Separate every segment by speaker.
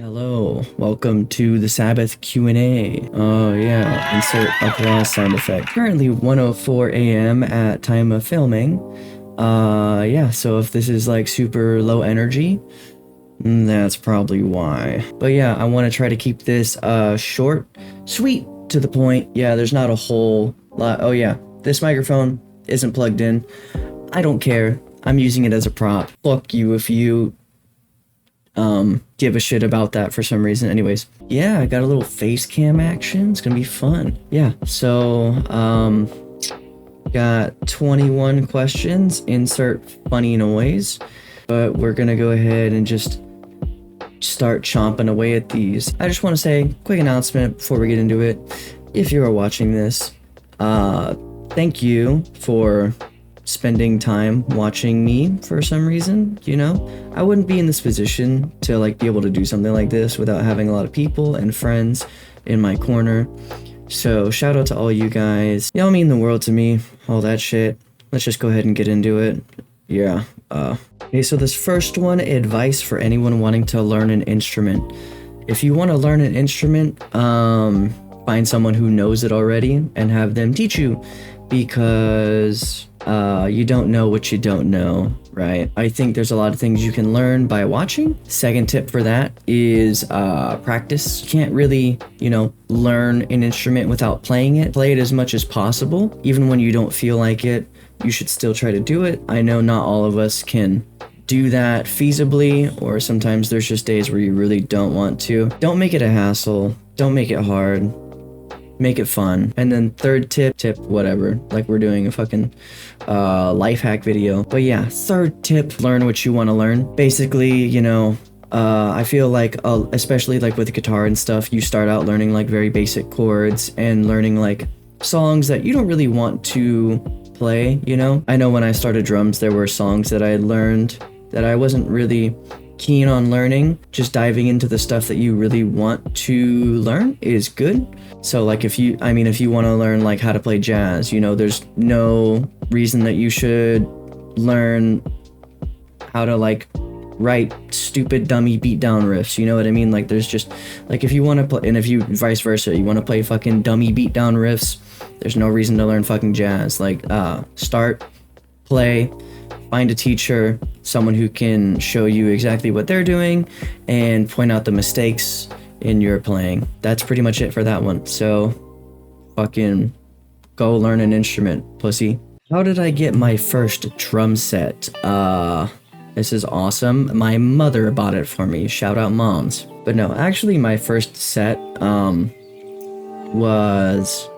Speaker 1: Hello, welcome to the Sabbath Q&A. Oh yeah, insert applause sound effect. Currently 1:04 a.m. at time of filming. Yeah, so if this is like super low energy, that's probably why. But yeah, I want to try to keep this short, sweet, to the point. Yeah, there's not a whole lot. Oh yeah, this microphone isn't plugged in. I don't care. I'm using it as a prop. Fuck you if you give a shit about that for some reason. Anyways, yeah, I got a little face cam action. It's gonna be fun. Yeah, so got 21 questions. Insert funny noise. But we're gonna go ahead and just start chomping away at these. I just want to say, quick announcement before we get into it. If you are watching this, thank you for spending time watching me for some reason. You know, I wouldn't be in this position to like be able to do something like this without having a lot of people and friends in my corner. So shout out to all you guys. Y'all mean the world to me, all that shit. Let's just go ahead and get into it. Yeah. Okay, so this first one, advice for anyone wanting to learn an instrument. If you want to learn an instrument, find someone who knows it already and have them teach you, because you don't know what you don't know, right? I think there's a lot of things you can learn by watching. Second tip for that is practice. You can't really, learn an instrument without playing it. Play it as much as possible. Even when you don't feel like it, you should still try to do it. I know not all of us can do that feasibly, or sometimes there's just days where you really don't want to. Don't make it a hassle. Don't make it hard. Make it fun. And then third tip, whatever, like we're doing a fucking life hack video. But yeah, third tip, learn what you want to learn. Basically, I feel like, especially like with guitar and stuff, you start out learning like very basic chords and learning like songs that you don't really want to play, I know when I started drums, there were songs that I learned that I wasn't really keen on learning. Just diving into the stuff that you really want to learn is good. So like if you want to learn like how to play jazz, there's no reason that you should learn how to like write stupid dummy beat down riffs, you know what I mean? Like there's just like, if you want to play, and if you vice versa, you want to play fucking dummy beat down riffs, there's no reason to learn fucking jazz. Like start, play, find a teacher, someone who can show you exactly what they're doing and point out the mistakes in your playing. That's pretty much it for that one. So fucking go learn an instrument, pussy. How did I get my first drum set? This is awesome. My mother bought it for me. Shout out moms. But no, actually my first set was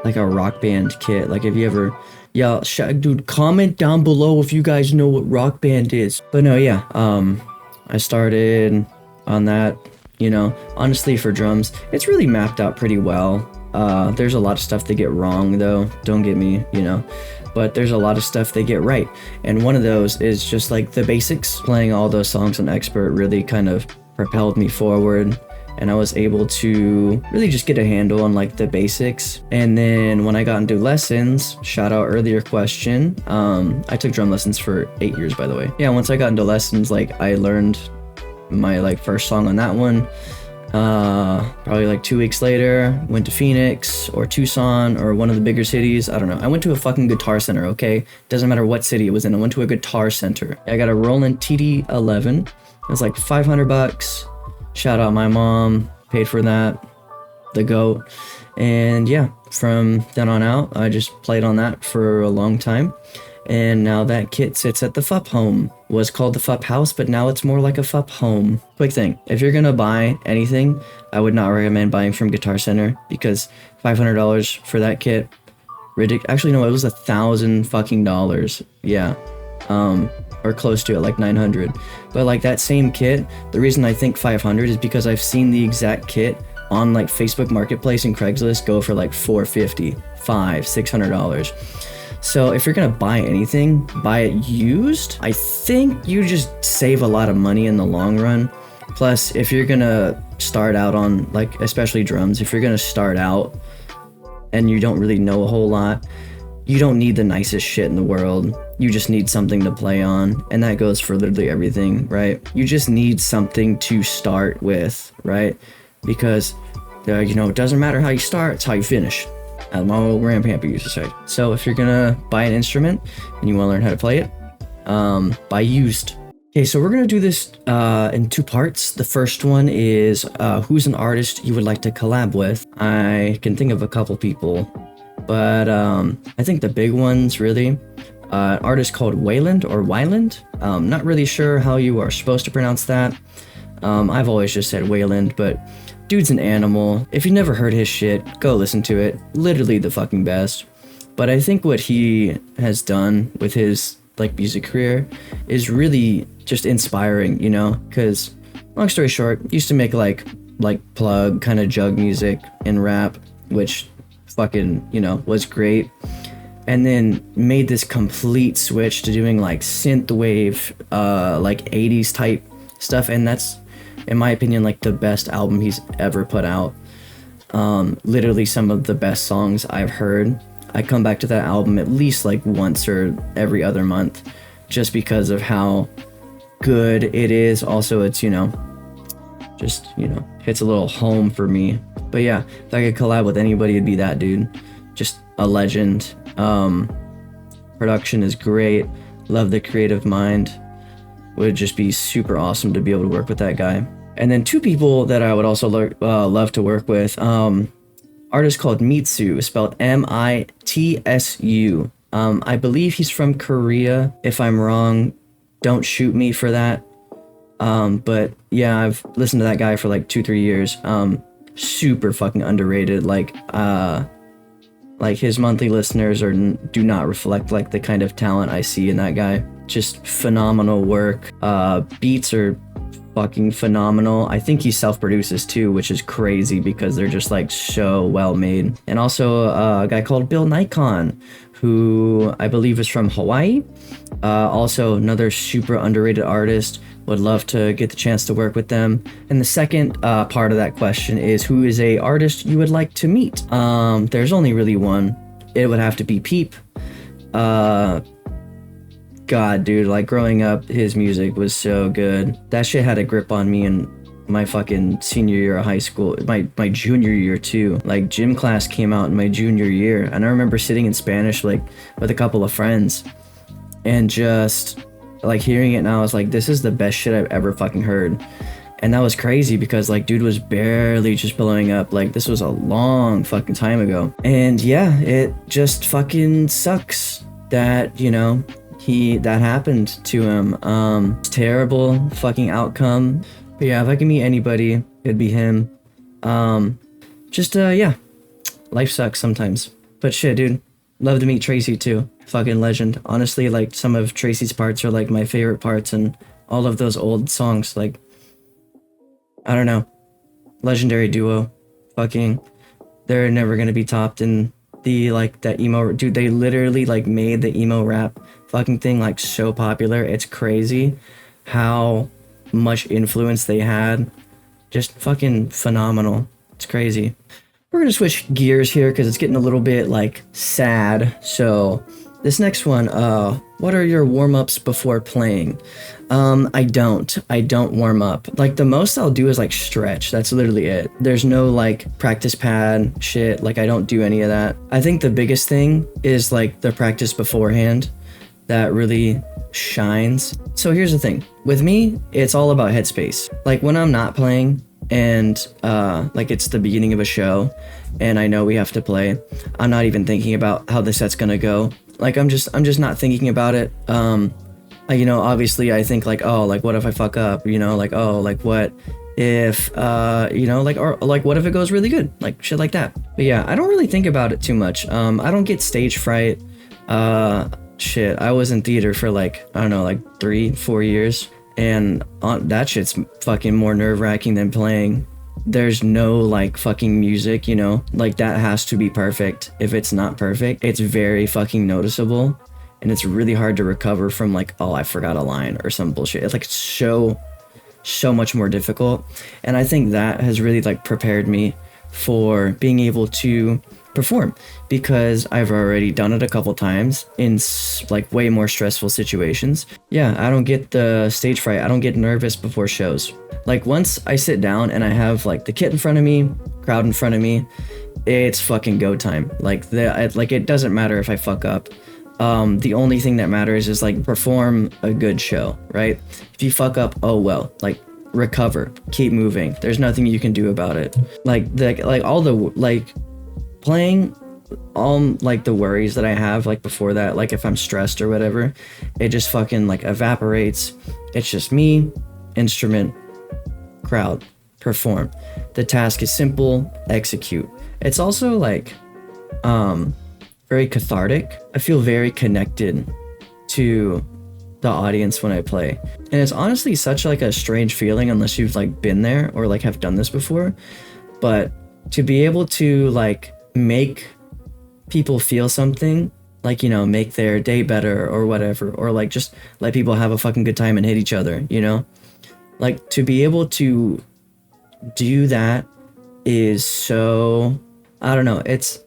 Speaker 1: like a Rock Band kit. Like if you ever, dude, comment down below if you guys know what Rock Band is. But no, yeah, I started on that, honestly for drums, it's really mapped out pretty well. There's a lot of stuff they get wrong though, don't get me, but there's a lot of stuff they get right. And one of those is just like the basics. Playing all those songs on Expert really kind of propelled me forward, and I was able to really just get a handle on like the basics. And then when I got into lessons, shout out earlier question, I took drum lessons for 8 years, by the way. Yeah, once I got into lessons, like I learned my like first song on that one. Probably like 2 weeks later, went to Phoenix or Tucson or one of the bigger cities. I don't know. I went to a fucking guitar center, okay? Doesn't matter what city it was in. I went to a guitar center. I got a Roland TD-11. It was like $500. Shout out my mom, paid for that, the GOAT. And yeah, from then on out, I just played on that for a long time. And now that kit sits at the FUP home. Was called the FUP house, but now it's more like a FUP home. Quick thing, if you're gonna buy anything, I would not recommend buying from Guitar Center, because $500 for that kit, actually no, it was $1,000 fucking dollars. Yeah, or close to it, like 900. But like that same kit, the reason I think 500 is because I've seen the exact kit on like Facebook Marketplace and Craigslist go for like $450, $600. So if you're gonna buy anything, buy it used. I think you just save a lot of money in the long run. Plus, if you're gonna start out on like, especially drums, if you're gonna start out and you don't really know a whole lot, you don't need the nicest shit in the world. You just need something to play on. And that goes for literally everything, right? You just need something to start with, right? Because, you know, it doesn't matter how you start, it's how you finish. As my old grandpapa used to say. So if you're gonna buy an instrument and you wanna learn how to play it, buy used. Okay, so we're gonna do this in 2 parts. The first one is who's an artist you would like to collab with. I can think of a couple people, but I think the big ones really, an artist called Wayland or Wyland. Not really sure how you are supposed to pronounce that. I've always just said Wayland, but dude's an animal. If you never heard his shit, go listen to it. Literally the fucking best. But I think what he has done with his like music career is really just inspiring, you know, because long story short, used to make like plug kind of jug music and rap, which fucking, you know, was great, and then made this complete switch to doing like synthwave, like 80s type stuff, and that's, in my opinion, like the best album he's ever put out. Literally some of the best songs I've heard. I come back to that album at least like once or every other month, just because of how good it is. Also, it's, you know, just, you know, hits a little home for me. But yeah, if I could collab with anybody, it'd be that dude. Just a legend. Production is great. Love the creative mind. Would just be super awesome to be able to work with that guy. And then 2 people that I would also love to work with. Artist called Mitsu, spelled M-I-T-S-U. I believe he's from Korea. If I'm wrong, don't shoot me for that. But yeah, I've listened to that guy for like 2-3 years. Super fucking underrated. Like his monthly listeners do not reflect like the kind of talent I see in that guy. Just phenomenal work. Beats are fucking phenomenal. I think he self-produces too, which is crazy because they're just like so well made. And also a guy called Bill Nikon, who I believe is from Hawaii. Also another super underrated artist. Would love to get the chance to work with them. And the second part of that question is, who is a artist you would like to meet? There's only really one. It would have to be Peep. God, dude, like growing up, his music was so good. That shit had a grip on me in my fucking senior year of high school, my junior year too. Like gym class came out in my junior year, and I remember sitting in Spanish like with a couple of friends and just like hearing it, and I was like, this is the best shit I've ever fucking heard. And that was crazy because like dude was barely just blowing up. Like this was a long fucking time ago. And yeah, it just fucking sucks that, you know, that happened to him. Terrible fucking outcome. But yeah, if I can meet anybody, it'd be him. Yeah, life sucks sometimes. But shit, dude, love to meet Tracy too. Fucking legend. Honestly, like some of Tracy's parts are like my favorite parts, and all of those old songs, like, I don't know, legendary duo. Fucking, they're never gonna be topped in the like that emo. Dude, they literally like made the emo rap fucking thing like so popular. It's crazy how much influence they had. Just fucking phenomenal. It's crazy. We're gonna switch gears here because it's getting a little bit like sad. So this next one, what are your warm-ups before playing? I don't warm up. Like the most I'll do is like stretch. That's literally it. There's no like practice pad shit. Like I don't do any of that. I think the biggest thing is like the practice beforehand that really shines. So here's the thing. With me, it's all about headspace. Like when I'm not playing and like it's the beginning of a show and I know we have to play, I'm not even thinking about how the set's gonna go. Like I'm just not thinking about it. You know, obviously I think like, oh, like what if I fuck up, you know, like, oh, like what if, you know, like, or like what if it goes really good, like shit like that. But yeah, I don't really think about it too much. I don't get stage fright. Shit, I was in theater for like, I don't know, like 3-4 years, and that shit's fucking more nerve-wracking than playing. There's no like fucking music, you know, like that has to be perfect. If it's not perfect, it's very fucking noticeable. And it's really hard to recover from like, oh, I forgot a line or some bullshit. It's like so much more difficult. And I think that has really like prepared me for being able to perform, because I've already done it a couple times in like way more stressful situations. Yeah, I don't get the stage fright. I don't get nervous before shows. Like once I sit down and I have like the kit in front of me, crowd in front of me, it's fucking go time. Like it doesn't matter if I fuck up. The only thing that matters is like perform a good show, right? If you fuck up, oh well, like recover, keep moving. There's nothing you can do about it. Playing all like the worries that I have like before that, like if I'm stressed or whatever, it just fucking like evaporates. It's just me, instrument, crowd, perform. The task is simple, execute. It's also like very cathartic. I feel very connected to the audience when I play. And it's honestly such like a strange feeling unless you've like been there or like have done this before. But to be able to like make people feel something, like, you know, make their day better or whatever, or like just let people have a fucking good time and hit each other, you know? Like to be able to do that is so, I don't know, it's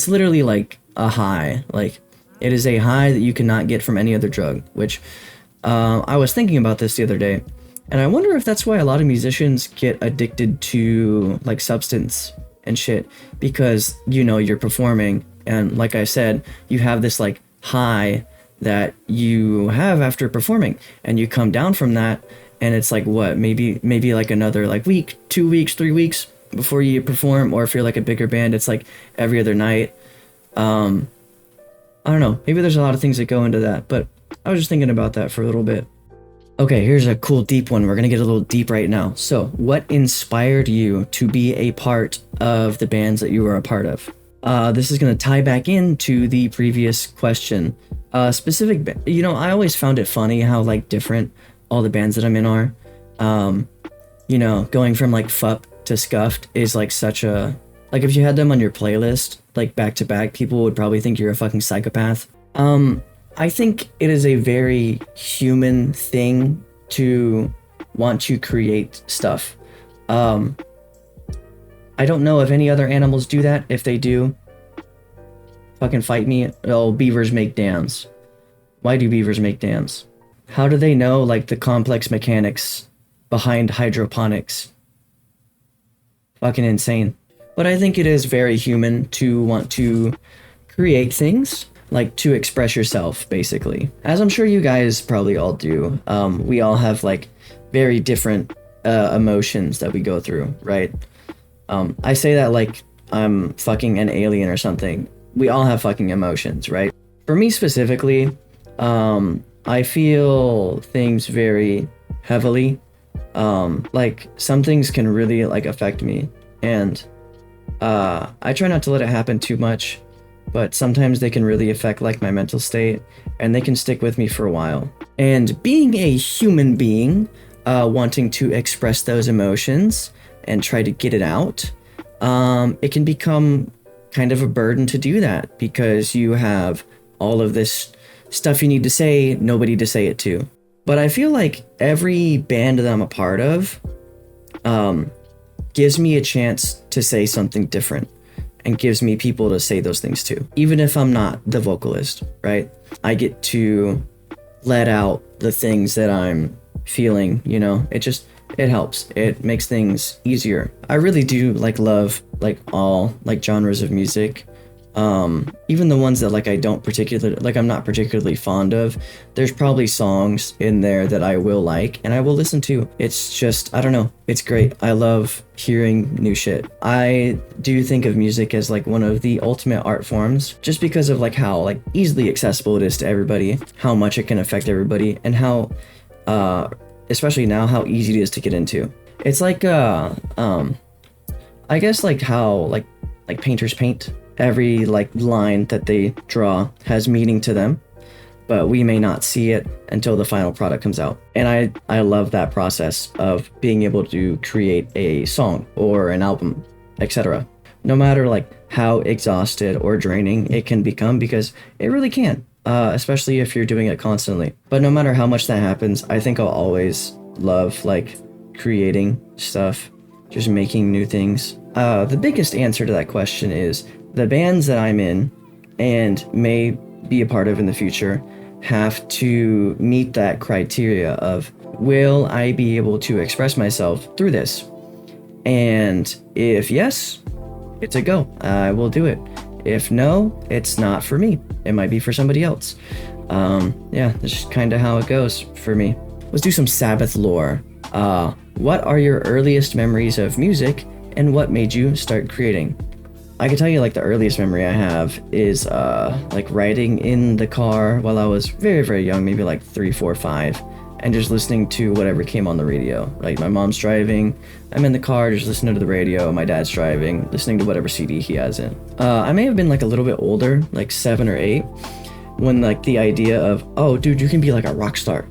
Speaker 1: literally like a high. Like it is a high that you cannot get from any other drug, which I was thinking about this the other day, and I wonder if that's why a lot of musicians get addicted to like substance and shit, because, you know, you're performing and like I said, you have this like high that you have after performing, and you come down from that and it's like what, maybe like another like week, 2 weeks, 3 weeks before you perform. Or if you're like a bigger band, it's like every other night. I don't know, maybe there's a lot of things that go into that, but I was just thinking about that for a little bit. Okay, here's a cool deep one. We're gonna get a little deep right now. So what inspired you to be a part of the bands that you were a part of? This is gonna tie back into the previous question. You know, I always found it funny how like different all the bands that I'm in are. You know, going from like FUP to Scuffed is like such a, like if you had them on your playlist like back to back, people would probably think you're a fucking psychopath. I think it is a very human thing to want to create stuff. I don't know if any other animals do that. If they do, fucking fight me. Oh, beavers make dams. Why do beavers make dams? How do they know like the complex mechanics behind hydroponics? Fucking insane. But I think it is very human to want to create things, like to express yourself, basically. As I'm sure you guys probably all do. We all have like very different emotions that we go through, right? I say that like I'm fucking an alien or something. We all have fucking emotions, right? For me specifically, I feel things very heavily. Like some things can really like affect me, and I try not to let it happen too much, but sometimes they can really affect like my mental state, and they can stick with me for a while. And being a human being, wanting to express those emotions and try to get it out, it can become kind of a burden to do that, because you have all of this stuff you need to say, nobody to say it to. But I feel like every band that I'm a part of gives me a chance to say something different, and gives me people to say those things to. Even if I'm not the vocalist, right? I get to let out the things that I'm feeling, you know? It helps. It makes things easier. I really do like love like all like genres of music. Even the ones that like I'm not particularly fond of, there's probably songs in there that I will like and I will listen to. It's just, I don't know, it's great. I love hearing new shit. I do think of music as like one of the ultimate art forms, just because of like how like easily accessible it is to everybody, how much it can affect everybody, and how especially now how easy it is to get into. It's like I guess like how like painters paint. Every like line that they draw has meaning to them, but we may not see it until the final product comes out. And I love that process of being able to create a song or an album, etc. No matter like how exhausted or draining it can become, because it really can, especially if you're doing it constantly. But no matter how much that happens, I think I'll always love like creating stuff. just making new things? The biggest answer to that question is the bands that I'm in and may be a part of in the future have to meet that criteria of, will I be able to express myself through this? And if yes, it's a go. I will do it. If no, it's not for me. It might be for somebody else. Yeah, that's just kind of how it goes for me. Let's do some Sabbath lore. What are your earliest memories of music, and what made you start creating? I can tell you, like, the earliest memory I have is like riding in the car while I was very, very young, maybe like 3, 4, 5, and just listening to whatever came on the radio. Like, my mom's driving, I'm in the car just listening to the radio, my dad's driving, listening to whatever CD he has in. I may have been like a little bit older, like 7 or 8, when like the idea of, oh dude, you can be like a rock star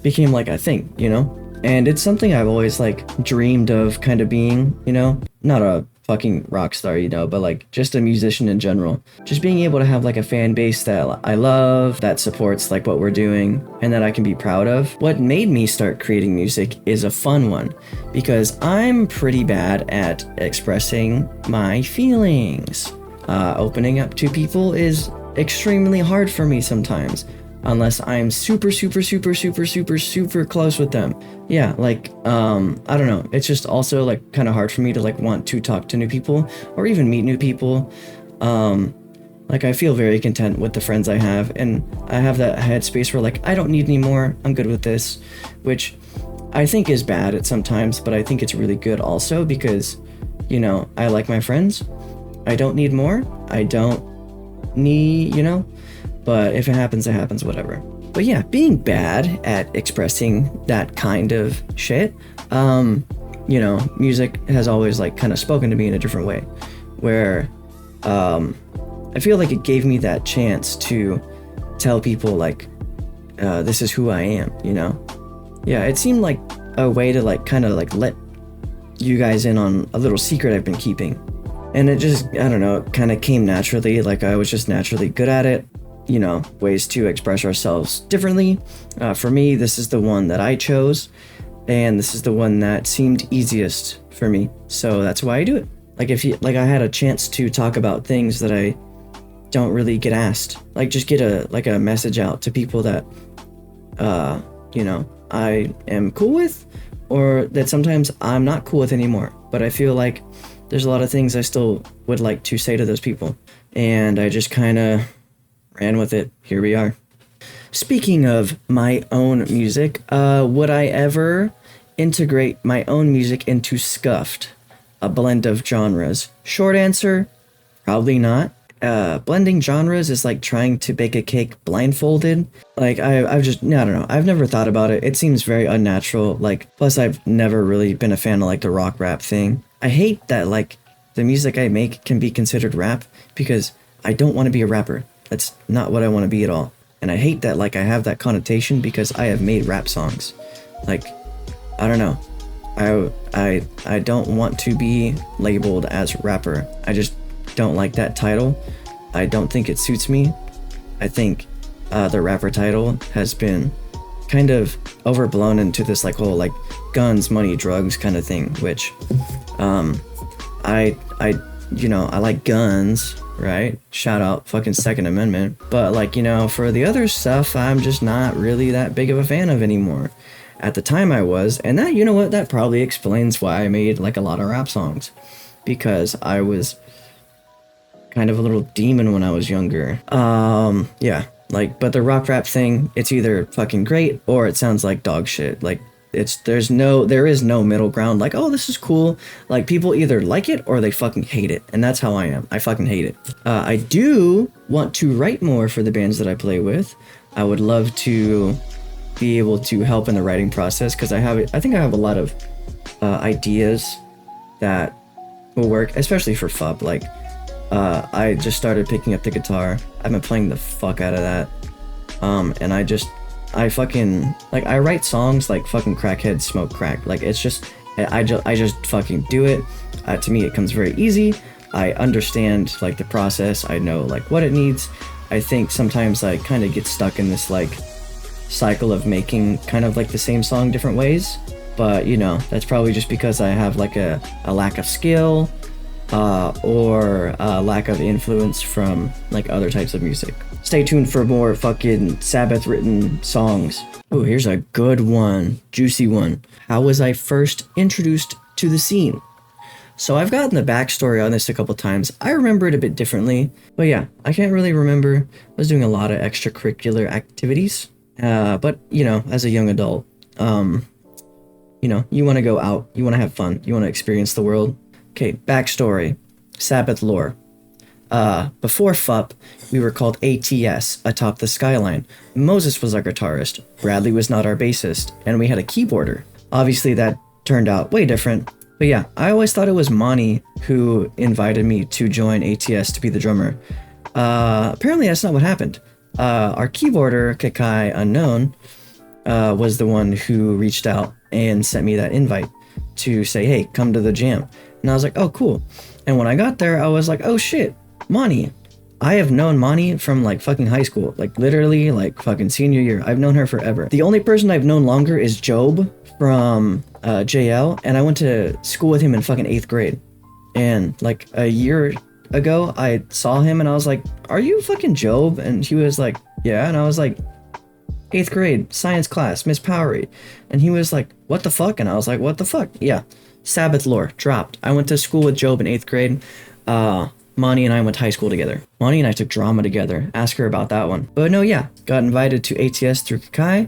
Speaker 1: became like a thing, you know? And it's something I've always like dreamed of kind of being, you know? Not a fucking rock star, you know, but like just a musician in general. Just being able to have like a fan base that I love, that supports like what we're doing, and that I can be proud of. What made me start creating music is a fun one, because I'm pretty bad at expressing my feelings. Opening up to people is extremely hard for me sometimes, unless I'm super close with them. Yeah, like, I don't know. It's just also like kind of hard for me to like want to talk to new people or even meet new people. Like, I feel very content with the friends I have, and I have that headspace where like, I don't need any more. I'm good with this, which I think is bad at sometimes, but I think it's really good also because, you know, I like my friends. I don't need more. I don't need, you know, but if it happens, it happens, whatever. But yeah, being bad at expressing that kind of shit, you know, music has always like kind of spoken to me in a different way, where I feel like it gave me that chance to tell people like, this is who I am, you know? Yeah, it seemed like a way to like kind of like let you guys in on a little secret I've been keeping. And it just, I don't know, it kind of came naturally, like I was just naturally good at it. You know, ways to express ourselves differently. For me, this is the one that I chose, and this is the one that seemed easiest for me. So that's why I do it. Like, if you, like, I had a chance to talk about things that I don't really get asked, like just get a message out to people that, you know, I am cool with, or that sometimes I'm not cool with anymore. But I feel like there's a lot of things I still would like to say to those people, and I just kind of ran with it. Here we are. Speaking of my own music, would I ever integrate my own music into Scuffed, a blend of genres? Short answer, probably not. Blending genres is like trying to bake a cake blindfolded. Like, I've just, I don't know. I've never thought about it. It seems very unnatural. Like, plus I've never really been a fan of like the rock rap thing. I hate that like the music I make can be considered rap, because I don't want to be a rapper. That's not what I want to be at all. And I hate that like I have that connotation because I have made rap songs. Like, I don't know. I don't want to be labeled as rapper. I just don't like that title. I don't think it suits me. I think the rapper title has been kind of overblown into this like whole like guns, money, drugs kind of thing, which I you know, I like guns, right? Shout out fucking Second Amendment. But like, you know, for the other stuff, I'm just not really that big of a fan of anymore. At the time I was, and that, you know what, that probably explains why I made like a lot of rap songs, because I was kind of a little demon when I was younger. Yeah, like, but the rock rap thing, it's either fucking great or it sounds like dog shit. Like, there is no middle ground. Like, oh, this is cool. Like, people either like it or they fucking hate it. And that's how I am. I fucking hate it. I do want to write more for the bands that I play with. I would love to be able to help in the writing process, because I think I have a lot of ideas that will work, especially for FUB. Like, I just started picking up the guitar. I've been playing the fuck out of that. And I fucking, like, I write songs like fucking crackheads smoke crack. Like, it's just, I just fucking do it. To me, it comes very easy. I understand, like, the process. I know, like, what it needs. I think sometimes I kind of get stuck in this, like, cycle of making kind of, like, the same song different ways. but you know, that's probably just because I have like a lack of skill or a lack of influence from like other types of music. Stay tuned for more fucking Sabbath written songs. Oh, here's a good one, juicy one. How was I first introduced to the scene? So I've gotten the backstory on this a couple times. I remember it a bit differently, but yeah, I can't really remember. I was doing a lot of extracurricular activities, but you know, as a young adult, you know, you want to go out, you want to have fun, you want to experience the world. Okay, backstory, Sabbath lore. Before FUP, we were called ATS, Atop the Skyline. Moses was our guitarist, Bradley was not our bassist, and we had a keyboarder. Obviously that turned out way different. But yeah, I always thought it was Monty who invited me to join ATS to be the drummer. Apparently that's not what happened. Our keyboarder, Kakai Unknown, was the one who reached out and sent me that invite to say, hey, come to the jam. And I was like, oh, cool. And when I got there, I was like, oh shit, Monty. I have known Monty from like fucking high school, like literally like fucking senior year. I've known her forever. The only person I've known longer is Job from JL, and I went to school with him in fucking 8th grade. And like a year ago, I saw him and I was like, are you fucking Job? And he was like, yeah. And I was like, 8th grade, science class, Miss Powery. And he was like, what the fuck? And I was like, what the fuck? Yeah. Sabbath lore dropped. I went to school with Job in 8th grade. Monty and I went to high school together. Monty and I took drama together. Ask her about that one. But no, yeah. Got invited to ATS through Kakai.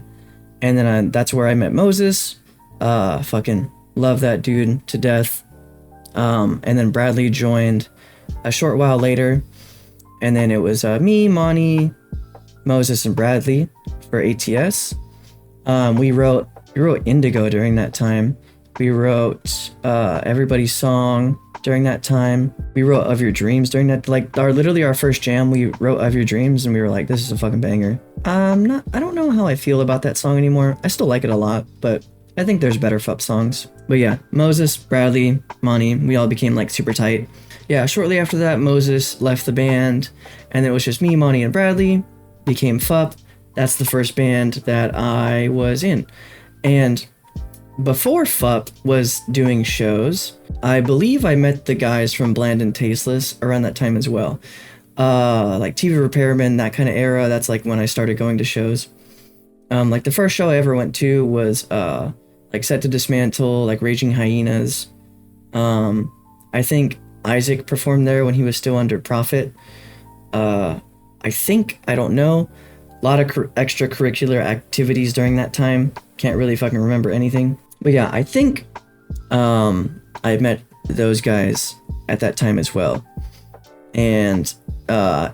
Speaker 1: And then that's where I met Moses. Fucking love that dude to death. And then Bradley joined a short while later. And then it was me, Monty, Moses, and Bradley for ATS. We wrote Indigo during that time. We wrote Everybody's Song during that time. We wrote Of Your Dreams during that, like literally our first jam, we wrote Of Your Dreams and we were like, this is a fucking banger. I don't know how I feel about that song anymore. I still like it a lot, but I think there's better FUP songs. But yeah, Moses, Bradley, Monty, we all became like super tight. Yeah, shortly after that, Moses left the band and it was just me, Monty, and Bradley. Became FUP. That's the first band that I was in. And before FUP was doing shows, I believe I met the guys from Bland and Tasteless around that time as well. Like TV Repairman, that kind of era, that's like when I started going to shows. Like the first show I ever went to was like Set to Dismantle, like Raging Hyenas. I think Isaac performed there when he was still under Prophet. I don't know. A lot of extracurricular activities during that time. Can't really fucking remember anything. But yeah, I think I met those guys at that time as well. And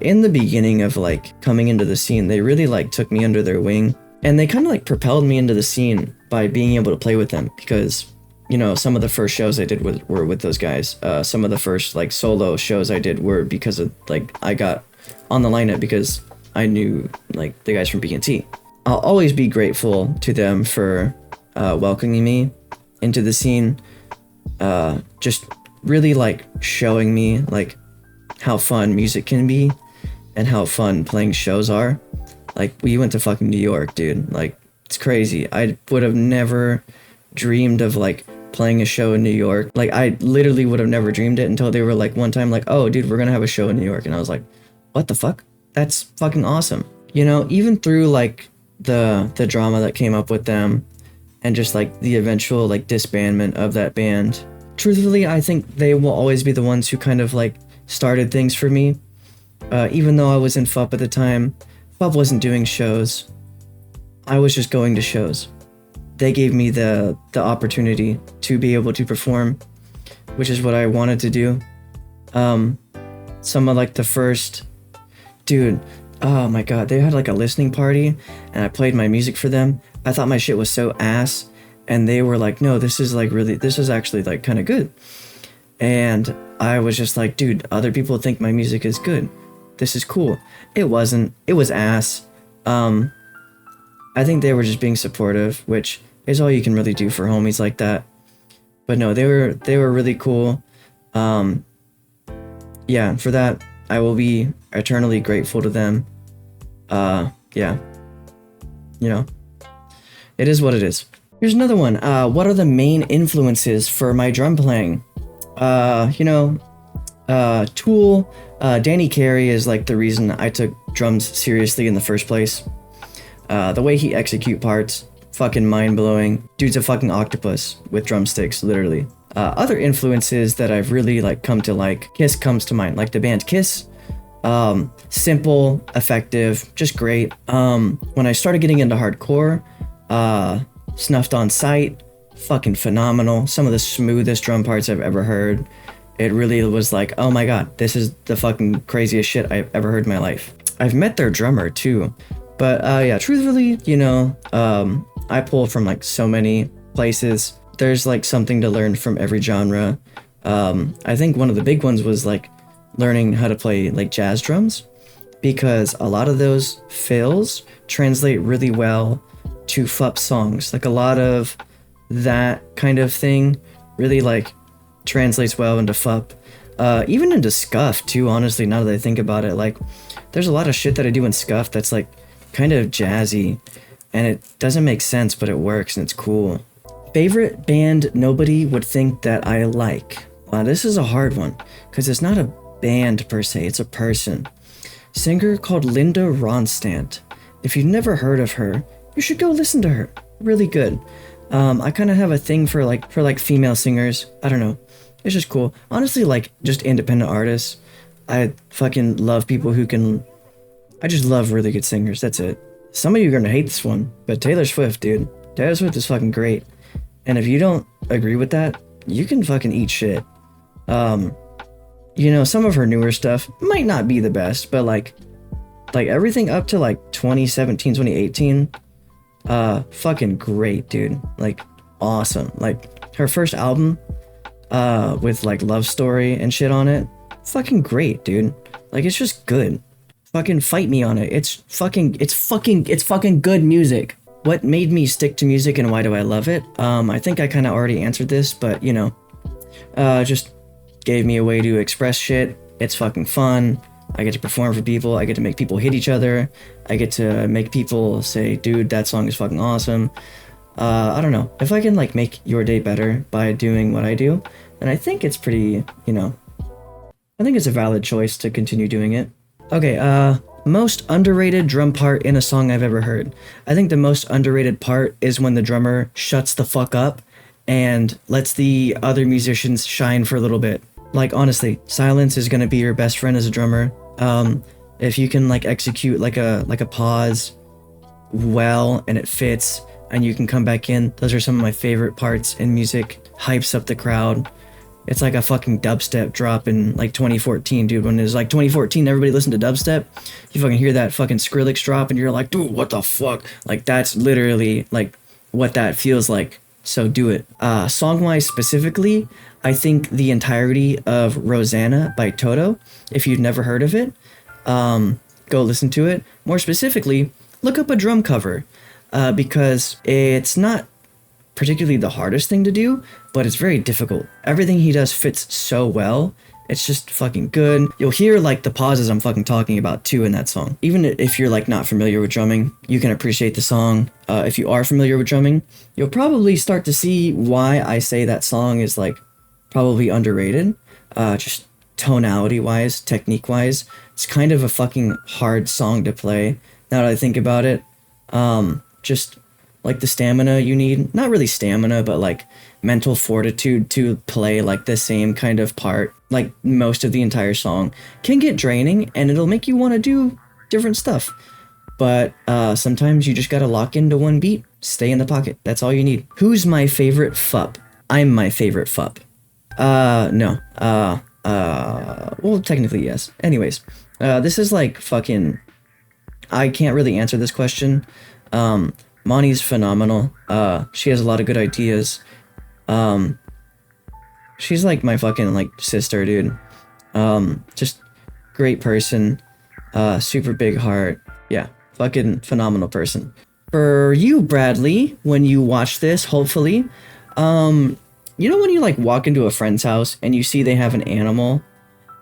Speaker 1: in the beginning of like coming into the scene, they really like took me under their wing. And they kind of like propelled me into the scene by being able to play with them. Because, you know, some of the first shows I did were with those guys. Some of the first like solo shows I did were because of like I got on the lineup because I knew like the guys from BNT. I'll always be grateful to them for welcoming me into the scene. Just really like showing me like how fun music can be and how fun playing shows are. Like we went to fucking New York, dude. Like it's crazy. I would have never dreamed of like playing a show in New York. Like I literally would have never dreamed it until they were like one time like, oh dude, we're gonna have a show in New York. And I was like, what the fuck? That's fucking awesome. You know, even through like the drama that came up with them and just like the eventual like disbandment of that band, truthfully, I think they will always be the ones who kind of like started things for me. Even though I was in FUP at the time, FUP wasn't doing shows. I was just going to shows. They gave me the opportunity to be able to perform, which is what I wanted to do. Some of like the first, dude, oh my god, they had like a listening party and I played my music for them. I thought my shit was so ass and they were like, no, this is actually like kind of good. And I was just like, dude, other people think my music is good. This is cool. It wasn't. It was ass. I think they were just being supportive, which is all you can really do for homies like that. But no, they were really cool. Yeah, for that, I will be eternally grateful to them. Yeah. You know, it is what it is. Here's another one. What are the main influences for my drum playing? Tool, Danny Carey is like the reason I took drums seriously in the first place. The way he execute parts, fucking mind-blowing. Dude's a fucking octopus with drumsticks, literally. Other influences that I've really like come to like, Kiss comes to mind, like the band Kiss. Simple, effective, just great. When I started getting into hardcore, Snuffed on Sight, fucking phenomenal. Some of the smoothest drum parts I've ever heard. It really was like, oh my god, this is the fucking craziest shit I've ever heard in my life. I've met their drummer too. But yeah, truthfully, I pull from like so many places. There's like something to learn from every genre. I think one of the big ones was like learning how to play like jazz drums, because a lot of those fills translate really well to FUP songs. Like a lot of that kind of thing really like translates well into FUP. Even into scuff too, honestly, now that I think about it. Like there's a lot of shit that I do in scuff that's like kind of jazzy, and it doesn't make sense, but it works and it's cool. Favorite band nobody would think that I like? This is a hard one, because it's not a band per se, it's a person. Singer called Linda Ronstadt. If you've never heard of her, you should go listen to her. Really good. I kind of have a thing for like female singers. I don't know. It's just cool. Honestly, like just independent artists. I fucking love people who can. I just love really good singers. That's it. Some of you are gonna hate this one, but Taylor Swift, dude. Taylor Swift is fucking great. And if you don't agree with that, you can fucking eat shit. Some of her newer stuff might not be the best, but like everything up to like 2017, 2018, fucking great, dude. Like awesome. Like her first album, with like Love Story and shit on it, fucking great, dude. Like it's just good. Fucking fight me on it. It's fucking good music. What made me stick to music and why do I love it? I think I kind of already answered this, but just gave me a way to express shit. It's fucking fun. I get to perform for people. I get to make people hit each other. I get to make people say, dude, that song is fucking awesome. I don't know. If I can like make your day better by doing what I do, then I think it's pretty, I think it's a valid choice to continue doing it. Okay, most underrated drum part in a song I've ever heard. I think the most underrated part is when the drummer shuts the fuck up and lets the other musicians shine for a little bit. Like honestly, silence is gonna be your best friend as a drummer. If you can like execute like a pause well and it fits and you can come back in, those are some of my favorite parts in music. Hypes up the crowd. It's like a fucking dubstep drop in like 2014, dude. When it was like 2014, everybody listened to dubstep. You fucking hear that fucking Skrillex drop and you're like, dude, what the fuck? Like that's literally like what that feels like. So do it. Song-wise specifically, I think the entirety of Rosanna by Toto. If you've never heard of it, go listen to it. More specifically, look up a drum cover, because it's not particularly the hardest thing to do, but it's very difficult. Everything he does fits so well. It's just fucking good. You'll hear like the pauses I'm fucking talking about too in that song. Even if you're like not familiar with drumming, you can appreciate the song. If you are familiar with drumming, you'll probably start to see why I say that song is like probably underrated. Just tonality wise, technique wise, it's kind of a fucking hard song to play. Now that I think about it, just like the stamina you need, not really stamina, but like mental fortitude to play like the same kind of part, like most of the entire song can get draining and it'll make you want to do different stuff. But sometimes you just gotta lock into one beat, stay in the pocket. That's all you need. Who's my favorite FUP? I'm my favorite FUP. No. Well, technically yes. Anyways, this is like fucking, I can't really answer this question. Monty's phenomenal. She has a lot of good ideas. She's like my fucking like sister, dude. Just great person. Super big heart. Yeah, fucking phenomenal person. For you, Bradley, when you watch this, hopefully, when you like walk into a friend's house and you see they have an animal,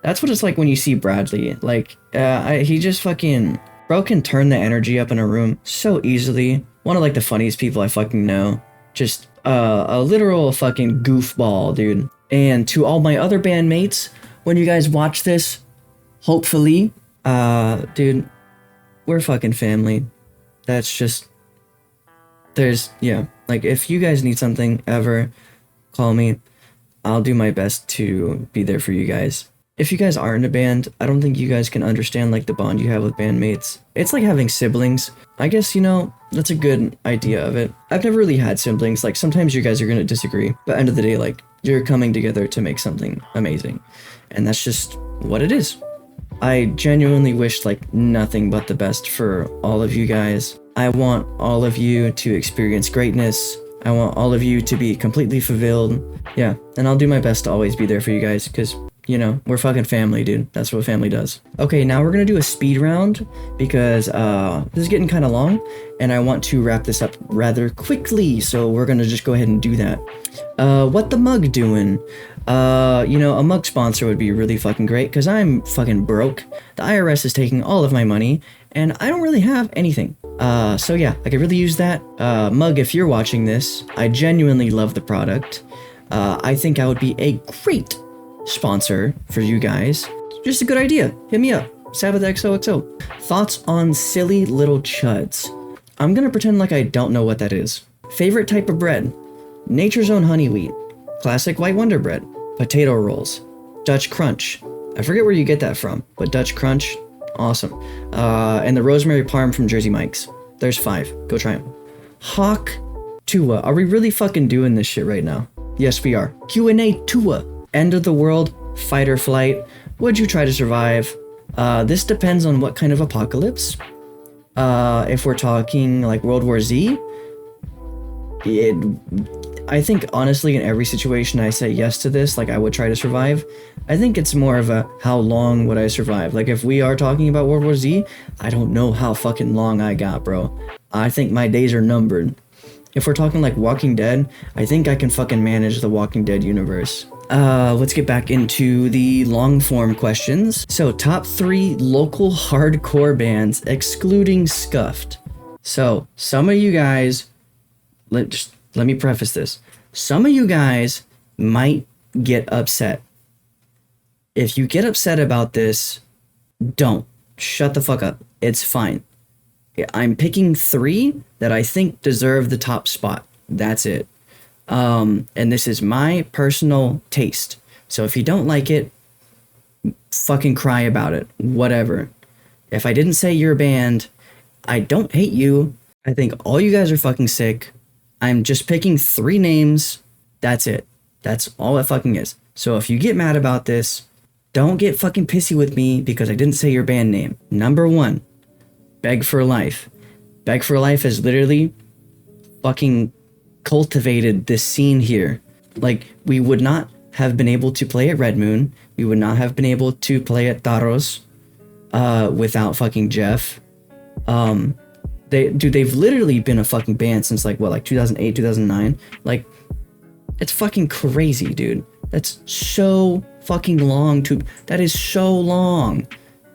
Speaker 1: that's what it's like when you see Bradley. Like, he just fucking, bro can turn the energy up in a room so easily. One of like the funniest people I fucking know. just a literal fucking goofball, dude. And to all my other bandmates, when you guys watch this, hopefully, dude, we're fucking family. That's just, yeah, like if you guys need something ever, call me. I'll do my best to be there for you guys. If you guys are in a band, I don't think you guys can understand like the bond you have with bandmates. It's like having siblings. I guess, you know, that's a good idea of it. I've never really had siblings. Like sometimes you guys are going to disagree, but end of the day, like you're coming together to make something amazing. And that's just what it is. I genuinely wish like nothing but the best for all of you guys. I want all of you to experience greatness. I want all of you to be completely fulfilled. Yeah, and I'll do my best to always be there for you guys because, you know, we're fucking family, dude. That's what family does. Okay, now we're gonna do a speed round because this is getting kind of long and I want to wrap this up rather quickly. So we're gonna just go ahead and do that. What the mug doing? You know, a mug sponsor would be really fucking great because I'm fucking broke. The IRS is taking all of my money and I don't really have anything. So yeah, I could really use that. Mug, if you're watching this, I genuinely love the product. I think I would be a great sponsor for you guys. Just a good idea. Hit me up. Sabbath XOXO. Thoughts on silly little chuds? I'm gonna pretend like I don't know what that is. Favorite type of bread? Nature's Own honey wheat. Classic white Wonder bread. Potato rolls. Dutch Crunch. I forget where you get that from, but Dutch Crunch, awesome. And the rosemary parm from Jersey Mike's. There's 5. Go try them. Hawk Tua. Are we really fucking doing this shit right now? Yes, we are. Q&A Tua. End of the world, fight or flight. Would you try to survive? This depends on what kind of apocalypse. If we're talking like World War Z, I think honestly in every situation I say yes to this, like I would try to survive. I think it's more of a how long would I survive? Like if we are talking about World War Z, I don't know how fucking long I got, bro. I think my days are numbered. If we're talking like Walking Dead, I think I can fucking manage the Walking Dead universe. Let's get back into the long form questions. So top 3 local hardcore bands excluding Scuffed. So some of you guys, let me preface this. Some of you guys might get upset. If you get upset about this, don't. Shut the fuck up. It's fine. I'm picking 3 that I think deserve the top spot. That's it. And this is my personal taste. So if you don't like it, fucking cry about it. Whatever. If I didn't say you're a band, I don't hate you. I think all you guys are fucking sick. I'm just picking 3 names. That's it. That's all it fucking is. So if you get mad about this, don't get fucking pissy with me because I didn't say your band name. Number 1. Beg for Life. Beg for Life has literally fucking cultivated this scene here. Like, we would not have been able to play at Red Moon. We would not have been able to play at Taros without fucking Jeff. They've literally been a fucking band since like 2008, 2009. Like, it's fucking crazy, dude. That's so fucking long that is so long.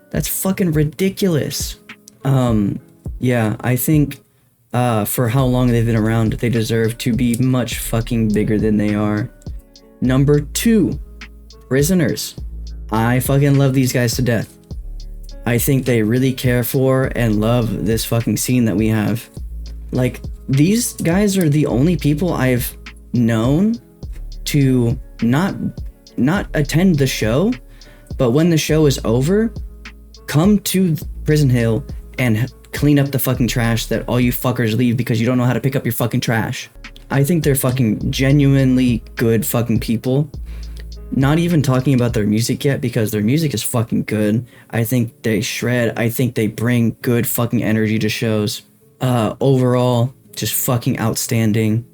Speaker 1: That's fucking ridiculous. Yeah, I think for how long they've been around, they deserve to be much fucking bigger than they are. Number 2, Prisoners. I fucking love these guys to death. I think they really care for and love this fucking scene that we have. Like, these guys are the only people I've known to not attend the show, but when the show is over, come to Prison Hill and clean up the fucking trash that all you fuckers leave because you don't know how to pick up your fucking trash. I think they're fucking genuinely good fucking people. Not even talking about their music yet because their music is fucking good. I think they shred. I think they bring good fucking energy to shows. Overall, just fucking outstanding.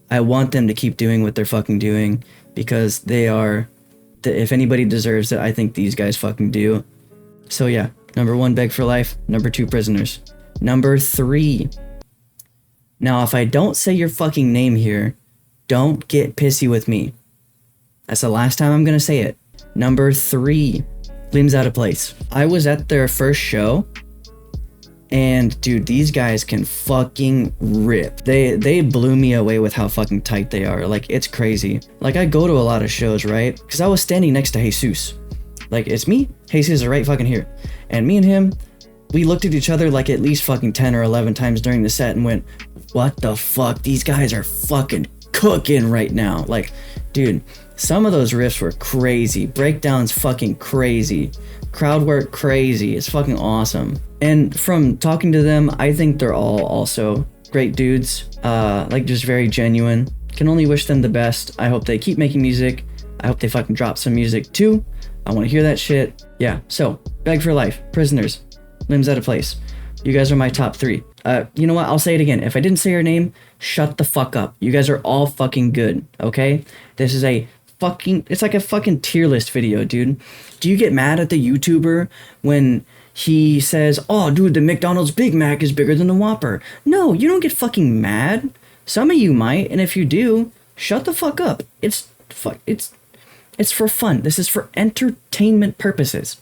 Speaker 1: I want them to keep doing what they're fucking doing because they are, if anybody deserves it, I think these guys fucking do. So yeah, number 1, Beg for Life. Number 2, Prisoners. Number 3. Now, if I don't say your fucking name here, don't get pissy with me. That's the last time I'm gonna say it. Number 3, Limbs Out of Place. I was at their first show, And dude, these guys can fucking rip. They blew me away with how fucking tight they are. Like, it's crazy. Like, I go to a lot of shows, right? Because I was standing next to Jesus. Like, it's me, Jesus is right fucking here. And me and him, we looked at each other like at least fucking 10 or 11 times during the set and went, what the fuck? These guys are fucking cooking right now. Like, dude, some of those riffs were crazy. Breakdowns fucking crazy. Crowd work crazy. It's fucking awesome. And from talking to them, I think they're all also great dudes. Like, just very genuine. Can only wish them the best. I hope they keep making music. I hope they fucking drop some music too. I want to hear that shit. Yeah, so, Beg for Life, Prisoners, Limbs Out of Place. You guys are my top 3. You know what? I'll say it again. If I didn't say your name, shut the fuck up. You guys are all fucking good, okay? This is a fucking... It's like a fucking tier list video, dude. Do you get mad at the YouTuber when he says, oh, dude, the McDonald's Big Mac is bigger than the Whopper? No, you don't get fucking mad. Some of you might, and if you do, shut the fuck up. It's for fun. This is for entertainment purposes.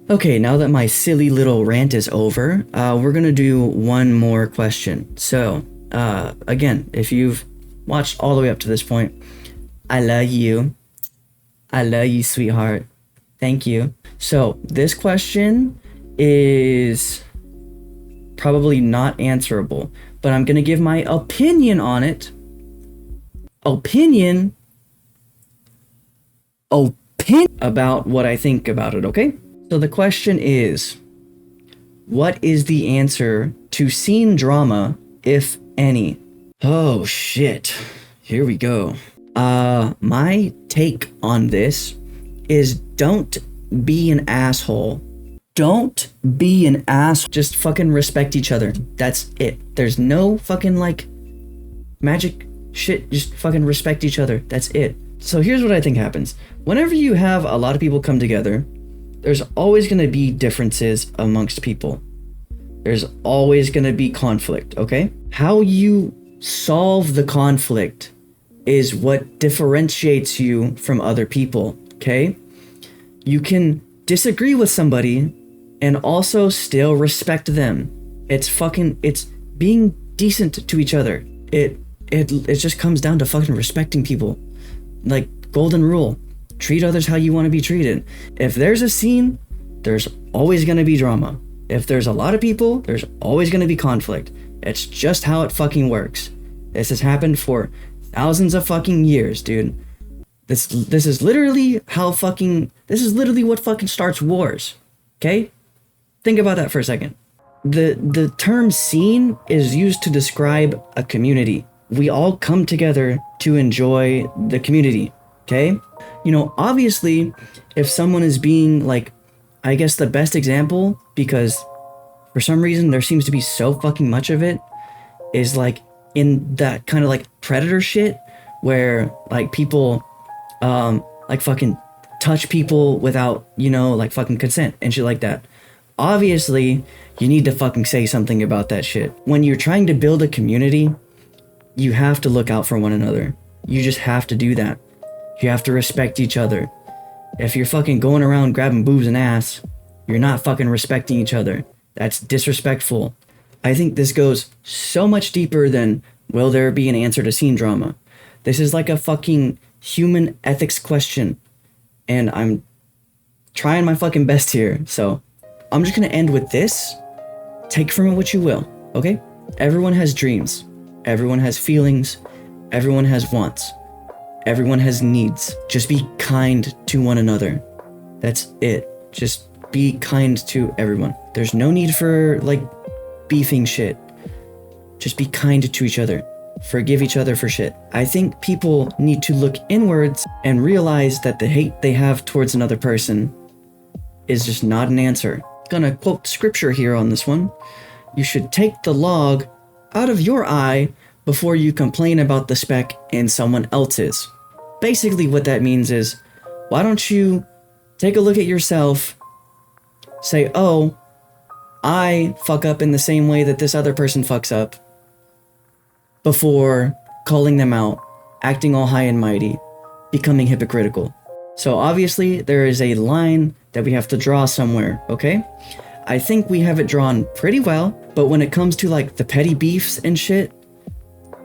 Speaker 1: Okay, now that my silly little rant is over, we're gonna do one more question. So, again, if you've watched all the way up to this point, I love you. I love you, sweetheart. Thank you. So, this question is probably not answerable, but I'm gonna give my opinion on it. Opinion about what I think about it, okay? So the question is, what is the answer to scene drama, if any? Oh shit, here we go. My take on this is don't be an asshole. Don't be an ass. Just fucking respect each other. That's it. There's no fucking like magic shit. Just fucking respect each other. That's it. So here's what I think happens. Whenever you have a lot of people come together, there's always going to be differences amongst people. There's always going to be conflict, okay? How you solve the conflict is what differentiates you from other people, okay? You can disagree with somebody and also still respect them. It's being decent to each other. It just comes down to fucking respecting people. Like, golden rule. Treat others how you want to be treated. If there's a scene, there's always going to be drama. If there's a lot of people, there's always going to be conflict. It's just how it fucking works. This has happened for thousands of fucking years, dude. This is literally what fucking starts wars. Okay? Think about that for a second. The term scene is used to describe a community. We all come together to enjoy the community, okay? You know, obviously, if someone is being, like, I guess the best example, because for some reason there seems to be so fucking much of it, is, like, in that kind of, like, predator shit, where, like, people, like, fucking touch people without, you know, like, fucking consent and shit like that. Obviously, you need to fucking say something about that shit. When you're trying to build a community, you have to look out for one another. You just have to do that. You have to respect each other. If you're fucking going around grabbing boobs and ass, you're not fucking respecting each other. That's disrespectful. I think this goes so much deeper than, will there be an answer to scene drama? This is like a fucking human ethics question. And I'm trying my fucking best here. So I'm just gonna end with this. Take from it what you will, okay? Everyone has dreams. Everyone has feelings. Everyone has wants. Everyone has needs. Just be kind to one another. That's it. Just be kind to everyone. There's no need for, like, beefing shit. Just be kind to each other. Forgive each other for shit. I think people need to look inwards and realize that the hate they have towards another person is just not an answer. Gonna quote scripture here on this one. You should take the log out of your eye before you complain about the speck in someone else's. Basically what that means is, why don't you take a look at yourself, say, oh, I fuck up in the same way that this other person fucks up, before calling them out, acting all high and mighty, becoming hypocritical. So obviously there is a line that we have to draw somewhere, okay? I think we have it drawn pretty well, but when it comes to like the petty beefs and shit,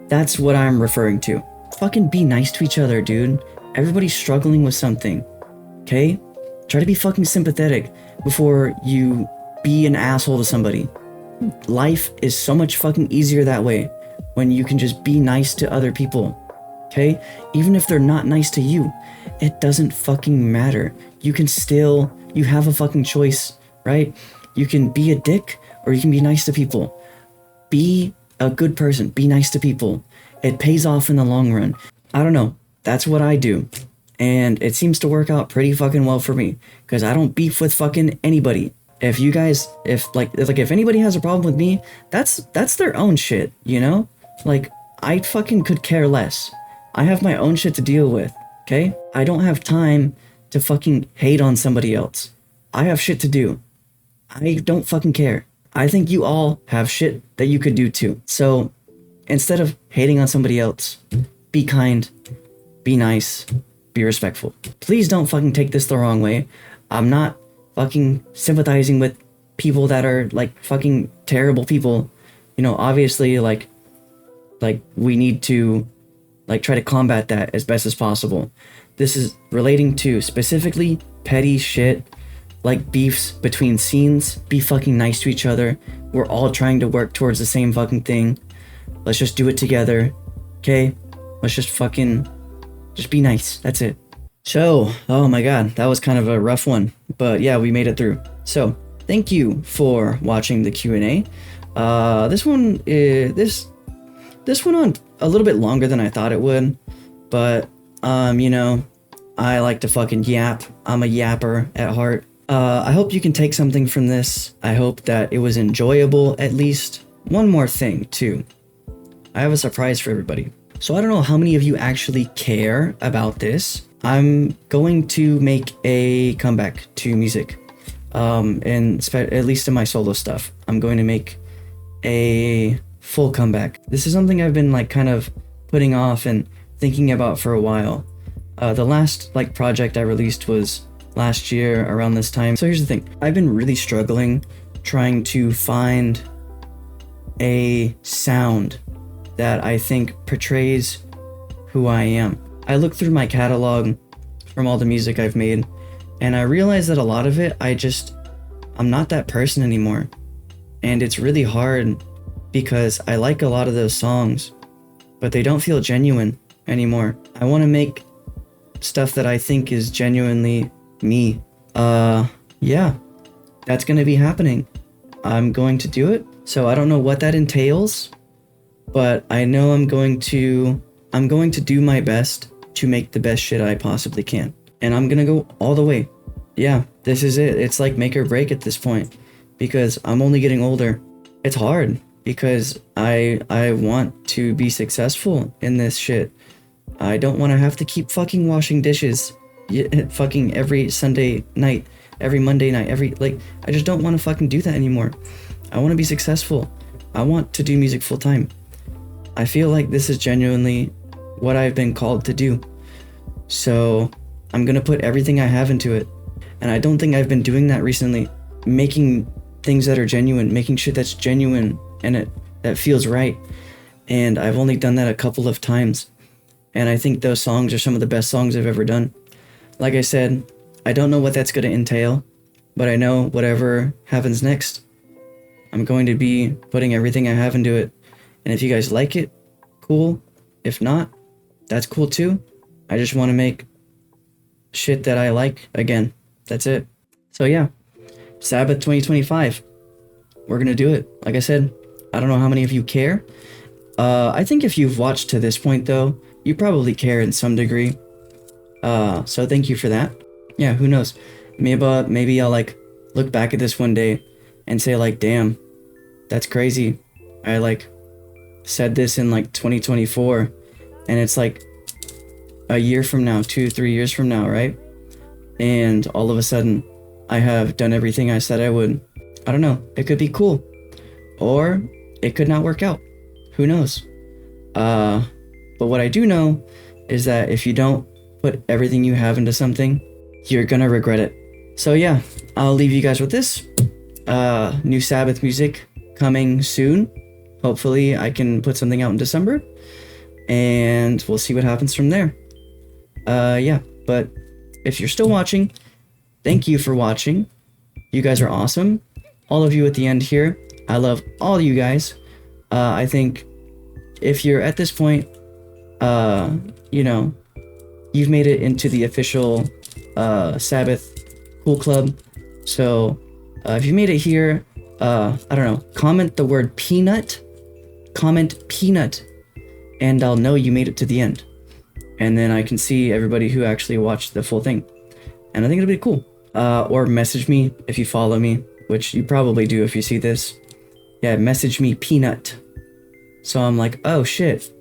Speaker 1: that's what I'm referring to. Fucking be nice to each other, dude. Everybody's struggling with something, okay? Try to be fucking sympathetic before you be an asshole to somebody. Life is so much fucking easier that way when you can just be nice to other people, okay? Even if they're not nice to you, it doesn't fucking matter. You have a fucking choice, right? You can be a dick or you can be nice to people. Be a good person. Be nice to people. It pays off in the long run. I don't know. That's what I do. And it seems to work out pretty fucking well for me because I don't beef with fucking anybody. If you guys, if anybody has a problem with me, that's their own shit, you know? Like, I fucking could care less. I have my own shit to deal with, okay? I don't have time to fucking hate on somebody else. I have shit to do. I don't fucking care. I think you all have shit that you could do too. So, instead of hating on somebody else, be kind, be nice, be respectful. Please don't fucking take this the wrong way. I'm not fucking sympathizing with people that are like fucking terrible people. You know, obviously like we need to like try to combat that as best as possible. This is relating to specifically petty shit like beefs between scenes. Be fucking nice to each other. We're all trying to work towards the same fucking thing. Let's just do it together, okay? Let's just be nice. That's it. So, oh my god, that was kind of a rough one, but yeah, we made it through. So, thank you for watching the Q&A. This one went on a little bit longer than I thought it would, but you know, I like to fucking yap. I'm a yapper at heart. I hope you can take something from this. I hope that it was enjoyable at least. One more thing too. I have a surprise for everybody. So I don't know how many of you actually care about this. I'm going to make a comeback to music, and at least in my solo stuff. I'm going to make a full comeback. This is something I've been like kind of putting off and thinking about for a while. The last like project I released was last year around this time. So here's the thing. I've been really struggling trying to find a sound that I think portrays who I am. I looked through my catalog from all the music I've made, and I realized that a lot of it, I'm not that person anymore. And it's really hard because I like a lot of those songs, but they don't feel genuine anymore. I want to make stuff that I think is genuinely me. Yeah, that's gonna be happening. I'm going to do it. So I don't know what that entails, but I know I'm going to do my best to make the best shit I possibly can. And I'm gonna go all the way. Yeah, this is it. It's like make or break at this point because I'm only getting older. It's hard because I want to be successful in this shit. I don't want to have to keep fucking washing dishes fucking every Sunday night, every Monday night, I just don't want to fucking do that anymore. I want to be successful. I want to do music full time. I feel like this is genuinely what I've been called to do. So I'm gonna put everything I have into it. And I don't think I've been doing that recently. Making things that are genuine, making shit that's genuine and that feels right. And I've only done that a couple of times. And I think those songs are some of the best songs I've ever done. Like I said, I don't know what that's gonna entail, but I know whatever happens next, I'm going to be putting everything I have into it. And if you guys like it, cool. If not, that's cool too. I just want to make shit that I like again. That's it. So yeah, Sabbath 2025. We're gonna do it. Like I said, I don't know how many of you care. I think if you've watched to this point though, you probably care in some degree. So thank you for that. Yeah, who knows? Maybe I'll like look back at this one day and say like, damn, that's crazy. I like said this in like 2024 and it's like a year from now, 2-3 years from now, right? And all of a sudden I have done everything I said I would. I don't know. It could be cool or it could not work out. Who knows? But what I do know is that if you don't put everything you have into something, you're gonna regret it. So yeah, I'll leave you guys with this. new Sabbath music coming soon. Hopefully I can put something out in December, and we'll see what happens from there. Yeah, but if you're still watching, thank you for watching. You guys are awesome. All of you at the end here, I love all of you guys. I think if you're at this point, you know, you've made it into the official Sabbath Cool Club. So if you made it here, I don't know, comment the word peanut, and I'll know you made it to the end. And then I can see everybody who actually watched the full thing. And I think it'll be cool. Or message me if you follow me, which you probably do if you see this. Yeah, message me peanut. So I'm like, oh shit,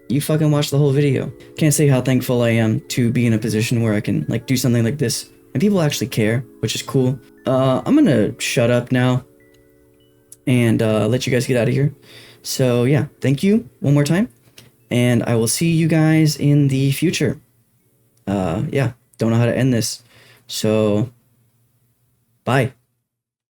Speaker 1: you fucking watched the whole video. Can't say how thankful I am to be in a position where I can like do something like this and people actually care, which is cool. I'm gonna shut up now and let you guys get out of here. So yeah, thank you one more time, and I will see you guys in the future. Yeah, don't know how to end this, so bye.